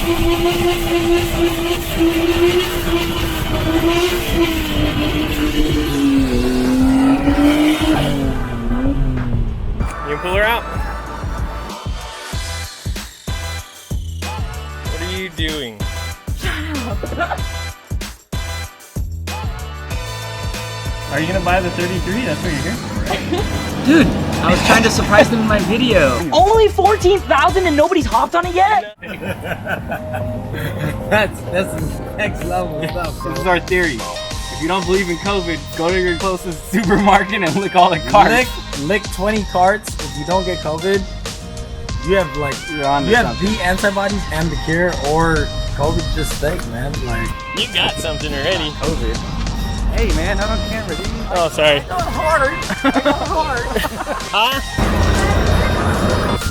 You pull her out? What are you doing? Are you gonna buy the 33? That's what you're here for, right? Dude, I was trying to surprise them in my video. Only 14,000 and nobody's hopped on it yet? That's next level stuff. This is our theory. If you don't believe in COVID, go to your closest supermarket and lick all the carts. Lick 20 carts. If you don't get COVID, you have like the antibodies and the cure, or COVID just thick, man. Like You got something already. COVID. Hey man, not on camera, dude. Oh, sorry. I got hard. I got hard. Huh?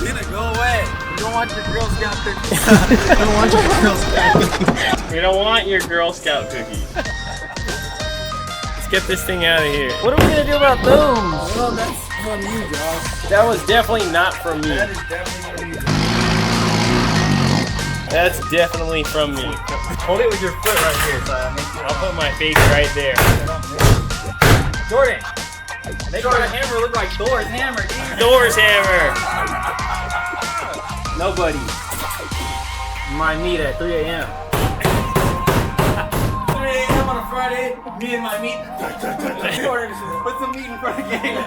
Gonna go away. You don't want your Girl Scout cookies. You don't want your Girl Scout cookies. We don't want your Girl Scout cookies. Let's get this thing out of here. What are we gonna do about those? Well, that's from you, Josh. That was definitely not from me. That is definitely from you. That's definitely from me. Hold it with your foot right here, so I'll put my face right there. Jordan, make our hammer look like Thor's hammer, dude. Thor's hammer. Nobody. My meat at 3 a.m. 3 a.m. on a Friday, me and my meat. Jordan, put some meat in front of game.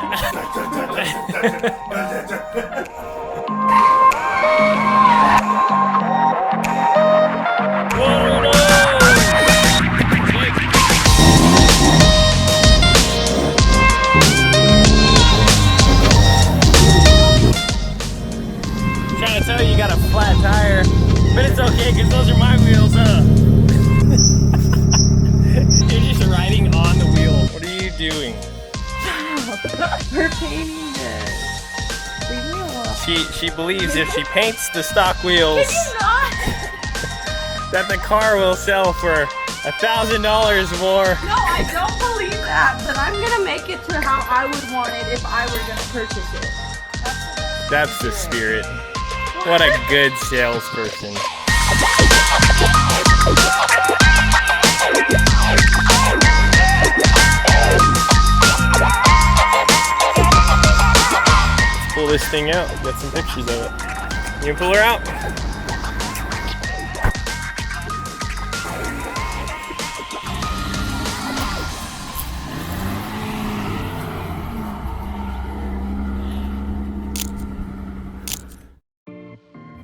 Trying to tell you got a flat tire, but it's okay because those are my wheels, huh? You're just riding on the wheel. What are you doing? We're painting this. Leave me alone. She believes if she paints the stock wheels Can you not? that the car will sell for $1,000 more. No, I don't believe that, but I'm gonna make it to how I would want it if I were gonna purchase it. That's the spirit. What a good salesperson. Let's pull this thing out. Get some pictures of it. You can pull her out.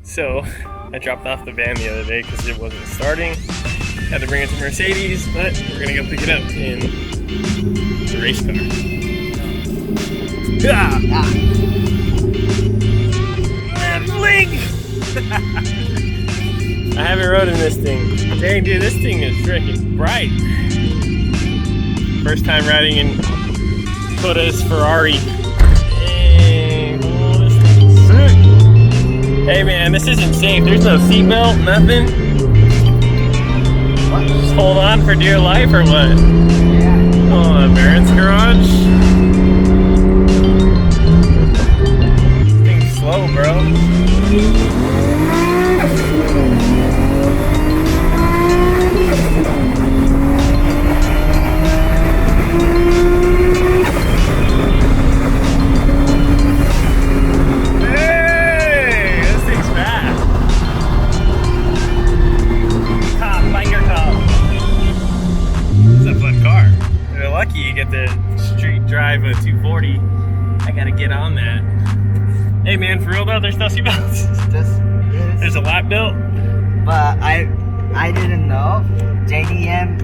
So, I dropped off the van the other day because it wasn't starting. Had to bring it to Mercedes, but we're gonna go pick it up in the race car. Ah! Link! I haven't rode in this thing. Dang, dude, this thing is freaking bright. First time riding in Koda's Ferrari. Hey man, this isn't safe. There's no seatbelt, nothing. What? Just hold on for dear life or what? Yeah. Oh, the parents' garage? This thing's slow, bro. Drive a 240. I gotta get on that. Hey man, for real though, there's no seatbelts. There's a lap belt. But I didn't know. JDM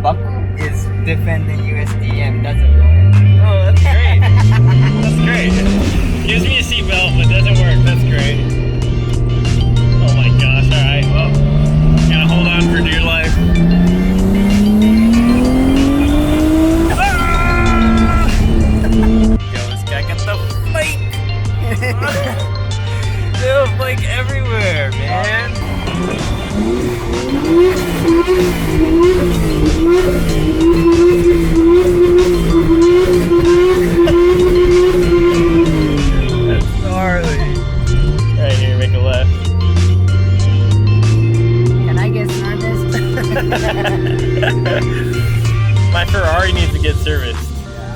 buckle is different than USDM. Doesn't go in. Oh, that's great. That's great. Gives me a seatbelt, but doesn't work. That's great. Oh my gosh. All right. Well, gotta hold on for dear life. There's like everywhere, man. That's gnarly. Alright, serviced.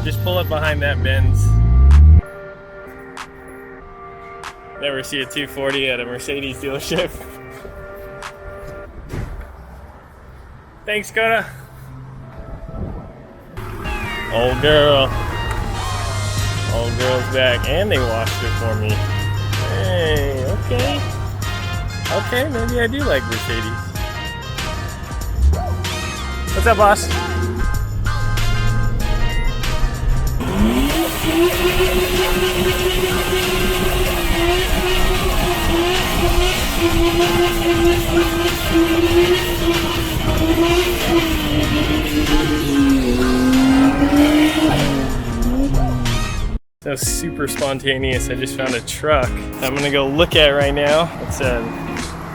Just pull up behind that Benz. Never see a 240 at a Mercedes dealership. Thanks, Coda. Old girl. Old girl's back, and they washed it for me. Hey, okay. Okay, maybe I do like Mercedes. What's up, boss? That was super spontaneous. I just found a truck I'm gonna go look at right now. It's you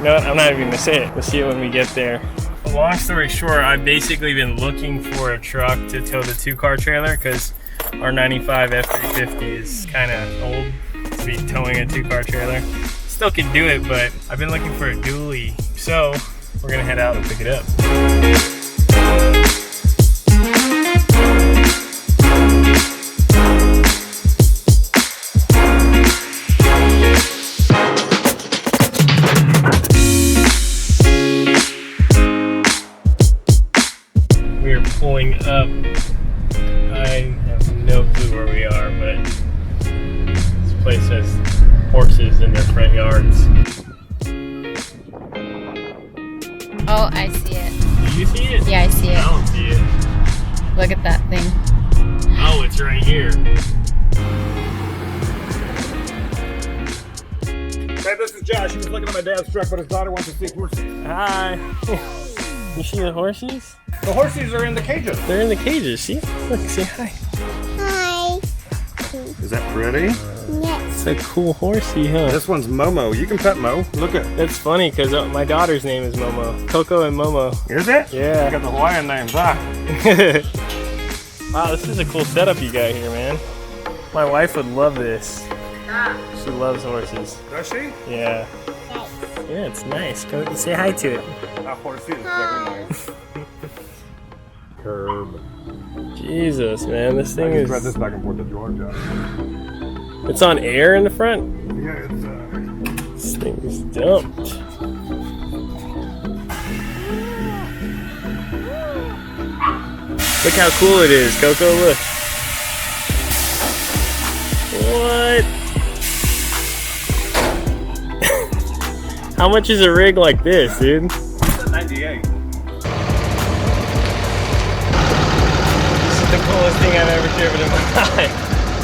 know what? I'm not even gonna say it. We'll see it when we get there. Long story short, I've basically been looking for a truck to tow the 2-car trailer because our 95 F350 is kind of old to be towing a 2-car trailer. Still can do it, but I've been looking for a dually. So we're gonna head out and pick it up. Pulling up. I have no clue where we are, but this place has horses in their front yards. Oh, I see it. Do you see it? Yeah, I see it. I don't see it. Look at that thing. Oh, it's right here. Hey, this is Josh. He was looking at my dad's truck, but his daughter wants to see horses. Hi. You see the horses? The horses are in the cages. They're in the cages, see? Look, say hi. Hi. Is that pretty? Yes. It's a cool horsey, huh? This one's Momo. You can pet Mo. Look at. That's funny because my daughter's name is Momo. Coco and Momo. Is it? Yeah. You got the Hawaiian names, huh? Wow, this is a cool setup you got here, man. My wife would love this. She loves horses. Does she? Yeah. Yeah, it's nice. Go say hi to it. That horsey is very nice. Curb. Jesus, man, this thing I is. just read this back and forth to Georgia. It's on air in the front. Yeah, it's This thing is dumped. Look how cool it is, Coco. Look. What? How much is a rig like this, dude? 98. This is the coolest thing I've ever driven in my life.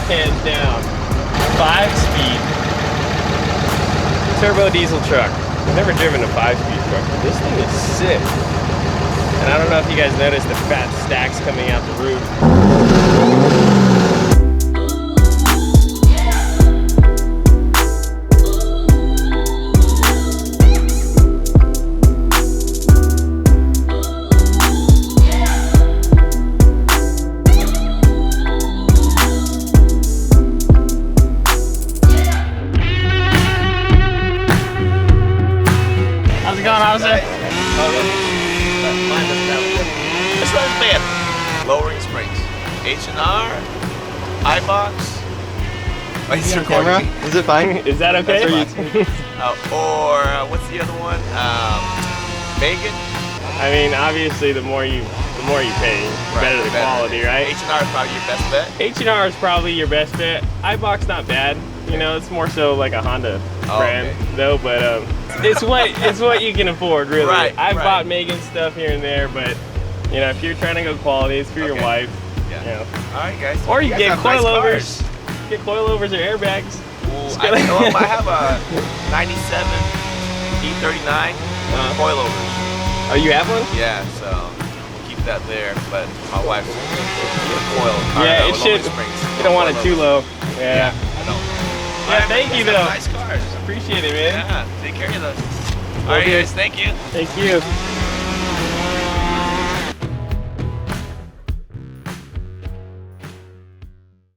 Hands down. 5-speed turbo diesel truck. I've never driven a 5-speed truck, but this thing is sick. And I don't know if you guys noticed the fat stacks coming out the roof. How's it going, officer? This one's bad. Lowering springs. H&R, iBox. Oh, he's recording. Is it fine? Is that okay? What's the other one? Megan. I mean, obviously, the more you pay, the better the quality, right? H&R is probably your best bet. H&R is probably your best bet. iBox not bad. You know, it's more so like a Honda brand, though. But it's what you can afford, really. Right, I've bought Megan stuff here and there, but you know, if you're trying to go quality, it's for your wife. Yeah. You know. All right, guys. Or you guys get have nice coilovers. cars. Get coilovers or airbags. Ooh, I have a 97 E39 coilovers. Oh, you have one? Yeah, so we'll keep that there. But my wife's get a coil. Yeah, it should. You don't want it too low. Yeah. I don't. Yeah, thank you though. Nice cars. Appreciate it, man. Yeah, take care of those. All right, guys. Thank you. Thank you.